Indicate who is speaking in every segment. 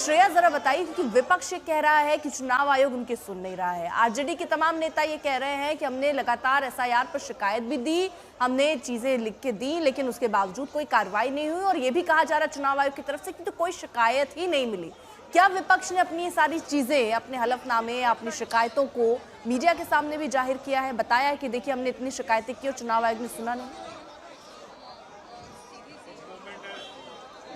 Speaker 1: श्रेया जरा बताइए, क्योंकि विपक्ष ये कह रहा है कि चुनाव आयोग उनकी सुन नहीं रहा है। आरजेडी के तमाम नेता ये कह रहे हैं कि हमने लगातार एसआईआर पर शिकायत भी दी, हमने चीजें लिख के दी, लेकिन उसके बावजूद कोई कार्रवाई नहीं हुई। और ये भी कहा जा रहा है चुनाव आयोग की तरफ से कि तो कोई शिकायत ही नहीं मिली। क्या विपक्ष ने अपनी सारी चीजें, अपने हलफनामे, अपनी शिकायतों को मीडिया के सामने भी जाहिर किया है, बताया है कि देखिए हमने इतनी शिकायतें की और चुनाव आयोग ने सुना नहीं?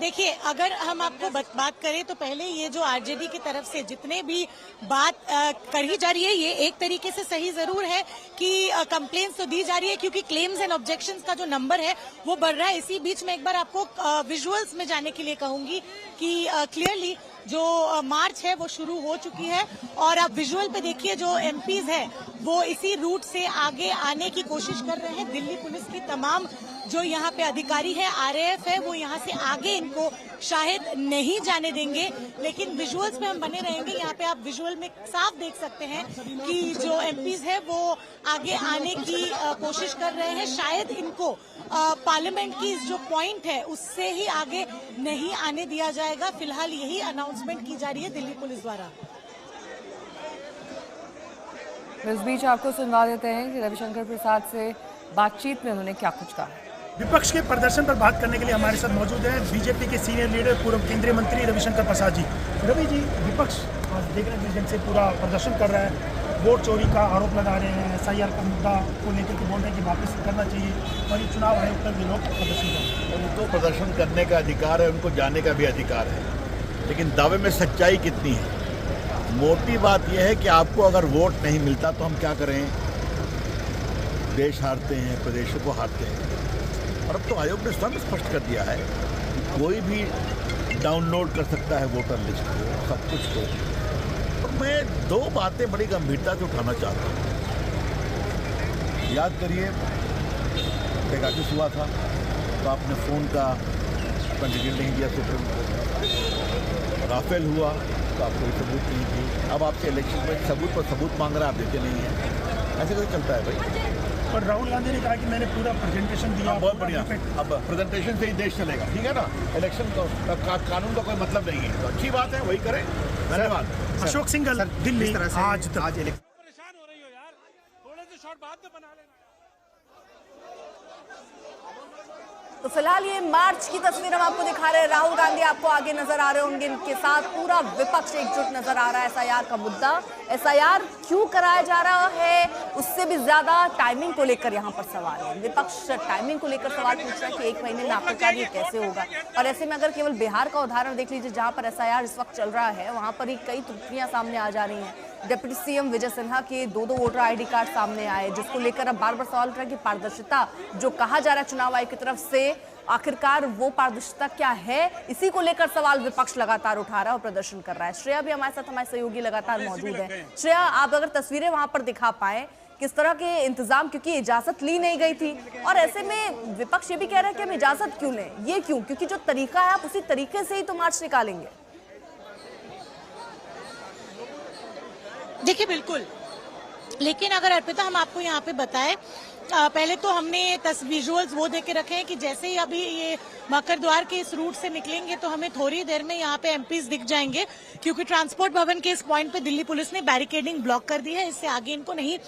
Speaker 2: देखिए, अगर हम आपको बात करें तो पहले ये जो आरजेडी की तरफ से जितने भी बात कही जा रही है, ये एक तरीके से सही जरूर है कि कंप्लेंट्स तो दी जा रही है, क्योंकि क्लेम्स एंड ऑब्जेक्शंस का जो नंबर है वो बढ़ रहा है। इसी बीच में एक बार आपको विजुअल्स में जाने के लिए कहूंगी कि क्लियरली जो मार्च है वो शुरू हो चुकी है और आप विजुअल पे देखिए जो एमपीज है वो इसी रूट से आगे आने की कोशिश कर रहे हैं। दिल्ली पुलिस की तमाम जो यहाँ पे अधिकारी है, आरएएफ है, वो यहाँ से आगे इनको शायद नहीं जाने देंगे, लेकिन विजुअल्स पे हम बने रहेंगे। यहाँ पे आप विजुअल में साफ देख सकते हैं कि जो एमपीज है वो आगे आने की कोशिश कर रहे हैं। शायद इनको पार्लियामेंट की जो पॉइंट है उससे ही आगे नहीं आने दिया जाएगा। फिलहाल यही अनाउंसमेंट की जा रही है दिल्ली पुलिस द्वारा।
Speaker 3: इस बीच आपको सुनवा देते हैं कि रविशंकर प्रसाद से बातचीत में उन्होंने क्या कुछ कहा।
Speaker 4: विपक्ष के प्रदर्शन पर बात करने के लिए हमारे साथ मौजूद है बीजेपी के सीनियर लीडर, पूर्व केंद्रीय मंत्री रविशंकर प्रसाद जी। रवि जी, विपक्ष आज देख रहे हैं जिनसे पूरा प्रदर्शन कर रहा है, वोट चोरी का आरोप लगा रहे हैं, एसआईआर का मुद्दा को लेकर के बोल रहे हैं कि वापस करना चाहिए और ये चुनाव आयोग पर भी लोग प्रदर्शन कर रहे हैं।
Speaker 5: उनको प्रदर्शन करने का अधिकार है, उनको जाने का भी अधिकार है, लेकिन दावे में सच्चाई कितनी है? मोटी बात यह है कि आपको अगर वोट नहीं मिलता तो हम क्या करें? देश हारते हैं, प्रदेशों को हारते हैं। और अब तो आयोग ने स्वयं स्पष्ट कर दिया है कोई भी डाउनलोड कर सकता है वोटर लिस्ट को, सब कुछ को। तो मैं दो बातें बड़ी गंभीरता से उठाना चाहता हूँ। याद करिए, पेगासस हुआ था तो आपने फ़ोन का डिटेल नहीं दिया सुप्रीम कोर्ट। राफेल हुआ तो आप कोई सबूत नहीं दी। अब आपसे इलेक्शन में सबूत पर सबूत मांग रहे हैं, आप देते नहीं हैं। ऐसे कैसे चलता है भाई?
Speaker 4: और राहुल गांधी ने कहा कि मैंने पूरा प्रेजेंटेशन दिया।
Speaker 5: बहुत बढ़िया, अब प्रेजेंटेशन से ही देश चलेगा, ठीक है ना? इलेक्शन का कानून का कोई मतलब नहीं है, तो अच्छी बात है, वही करें। धन्यवाद।
Speaker 4: अशोक सिंघल, दिल्ली। आज
Speaker 6: परेशान हो रही हो यार, थोड़े से शॉट बाद में बना लेना।
Speaker 1: तो फिलहाल ये मार्च की तस्वीर हम आपको दिखा रहे हैं। राहुल गांधी आपको आगे नजर आ रहे होंगे, इनके साथ पूरा विपक्ष एकजुट नजर आ रहा है। एसआईआर का मुद्दा, एसआईआर क्यों कराया जा रहा है, उससे भी ज्यादा टाइमिंग को लेकर यहाँ पर सवाल है। विपक्ष टाइमिंग को लेकर सवाल पूछ रहा है कि 1 महीने में आखिरकार ये कैसे होगा। और ऐसे में अगर केवल बिहार का उदाहरण देख लीजिए, जहां पर एसआईआर इस वक्त चल रहा है, वहां पर ही कई त्रुटियां सामने आ जा रही हैं। डिप्टी सीएम विजय सिन्हा के 2 वोटर आईडी कार्ड सामने आए, जिसको लेकर अब बार बार सवाल उठ रहा है कि पारदर्शिता जो कहा जा रहा है चुनाव आयोग की तरफ से, आखिरकार वो पारदर्शिता क्या है? इसी को लेकर सवाल विपक्ष लगातार उठा रहा है और प्रदर्शन कर रहा है। श्रेया भी हमारे साथ, हमारे सहयोगी लगातार मौजूद है। श्रेया, आप अगर तस्वीरें वहां पर दिखा पाए, किस तरह के इंतजाम, क्योंकि इजाजत ली नहीं गई थी और ऐसे में विपक्ष ये भी कह रहा है कि हम इजाजत क्यों लें? ये क्यों? क्योंकि जो तरीका है आप उसी तरीके से ही तो मार्च निकालेंगे।
Speaker 2: देखिए बिल्कुल, लेकिन अगर अर्पिता हम आपको यहाँ पे बताएं, पहले तो हमने विजुअल्स वो देके रखे हैं कि जैसे ही अभी ये मकर द्वार के इस रूट से निकलेंगे तो हमें थोड़ी देर में यहाँ पे एमपीज दिख जाएंगे, क्योंकि ट्रांसपोर्ट भवन के इस पॉइंट पे दिल्ली पुलिस ने बैरिकेडिंग ब्लॉक कर दी है। इससे आगे इनको नहीं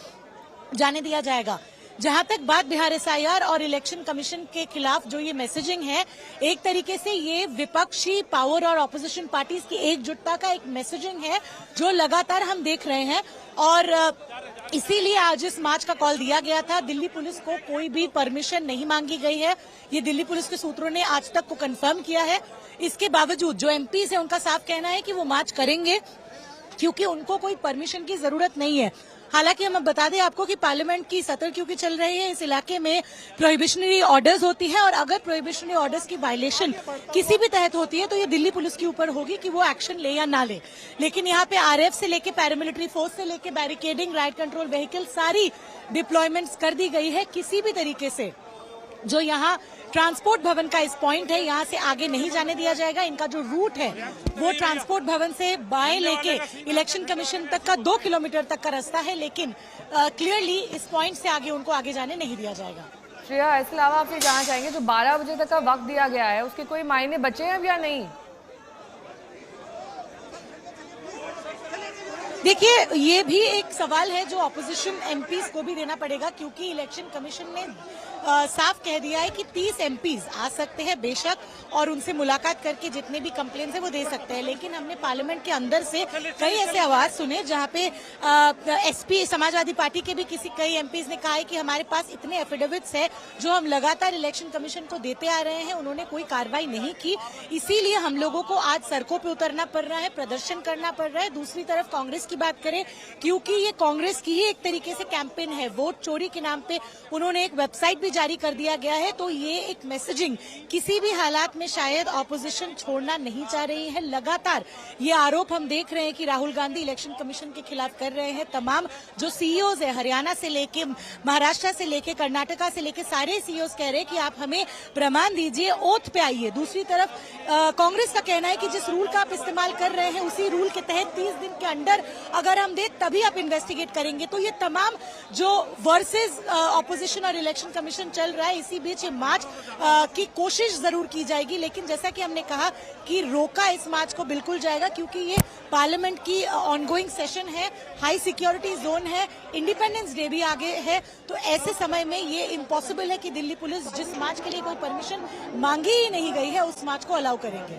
Speaker 2: जाने दिया जाएगा। जहां तक बात बिहार एसआईआर और इलेक्शन कमीशन के खिलाफ जो ये मैसेजिंग है, एक तरीके से ये विपक्षी पावर और ऑपोजिशन पार्टीज की एकजुटता का एक मैसेजिंग है जो लगातार हम देख रहे हैं। और इसीलिए आज इस मार्च का कॉल दिया गया था। दिल्ली पुलिस को कोई भी परमिशन नहीं मांगी गई है, ये दिल्ली पुलिस के सूत्रों ने आज तक को कंफर्म किया है। इसके बावजूद जो एमपीज है उनका साफ कहना है कि वो मार्च करेंगे, क्योंकि उनको कोई परमिशन की जरूरत नहीं है। हालांकि हम अब बता दें आपको कि पार्लियामेंट की सत्र क्योंकि चल रही है, इस इलाके में प्रोहिबिशनरी ऑर्डर्स होती है और अगर प्रोहिबिशनरी ऑर्डर्स की वायलेशन किसी भी तहत होती है तो ये दिल्ली पुलिस के ऊपर होगी कि वो एक्शन ले या ना ले। लेकिन यहाँ पे आरएएफ से लेके पैरामिलिट्री फोर्स से लेके बैरिकेडिंग, राइट कंट्रोल व्हीकल, सारी डिप्लॉयमेंट्स कर दी गई है। किसी भी तरीके से जो यहाँ ट्रांसपोर्ट भवन का इस पॉइंट है, यहाँ से आगे नहीं जाने दिया जाएगा। इनका जो रूट है वो ट्रांसपोर्ट भवन से बाएं लेके इलेक्शन कमीशन तक का 2 किलोमीटर तक का रास्ता है, लेकिन क्लियरली इस पॉइंट से आगे उनको आगे जाने नहीं दिया जाएगा।
Speaker 3: श्रेया, इसके अलावा आप ये जानना चाहेंगे जो 12 बजे तक का वक्त दिया गया है, उसके कोई मायने बचे हैं या नहीं?
Speaker 2: देखिए, ये भी एक सवाल है जो ऑपोजिशन एमपीज को भी देना पड़ेगा, क्योंकि इलेक्शन कमीशन ने साफ कह दिया है कि 30 एमपीज आ सकते हैं बेशक, और उनसे मुलाकात करके जितने भी कंप्लेंट्स है वो दे सकते हैं। लेकिन हमने पार्लियामेंट के अंदर से कई ऐसे आवाज सुने जहां पे एसपी समाजवादी पार्टी के भी कई एमपीज ने कहा है कि हमारे पास इतने एफिडेविट्स है जो हम लगातार इलेक्शन कमीशन को देते आ रहे हैं, उन्होंने कोई कार्रवाई नहीं की, इसीलिए हम लोगों को आज सड़कों पे उतरना पड़ रहा है, प्रदर्शन करना पड़ रहा है। दूसरी तरफ कांग्रेस की बात करें, क्योंकि ये कांग्रेस की ही एक तरीके से कैंपेन है, वोट चोरी के नाम पे उन्होंने एक वेबसाइट भी जारी कर दिया गया है, तो ये एक मैसेजिंग किसी भी हालात में शायद ऑपोजिशन छोड़ना नहीं चाह रही है। लगातार ये आरोप हम देख रहे हैं कि राहुल गांधी इलेक्शन कमीशन के खिलाफ कर रहे हैं। तमाम जो सीईओज है, हरियाणा से लेके महाराष्ट्र से लेके कर्नाटका से लेके सारे सीईओज कह रहे हैं कि आप हमें प्रमाण दीजिए, ओथ पे आइए। दूसरी तरफ कांग्रेस का कहना है कि जिस रूल का आप इस्तेमाल कर रहे हैं उसी रूल के तहत 30 दिन के अंदर अगर हम दे तभी आप इन्वेस्टिगेट करेंगे। तो ये तमाम जो वर्सेस ऑपोजिशन और इलेक्शन कमीशन चल रहा है, इसी बीच ये मार्च की कोशिश जरूर की जाएगी, लेकिन जैसा कि हमने कहा कि रोका इस मार्च को बिल्कुल जाएगा, क्योंकि ये पार्लियामेंट की ऑनगोइंग सेशन है, हाई सिक्योरिटी जोन है, इंडिपेंडेंस डे भी आगे है, तो ऐसे समय में ये इम्पॉसिबल है कि दिल्ली पुलिस जिस मार्च के लिए कोई परमिशन मांगी ही नहीं गई है उस मार्च को अलाउ करेंगे।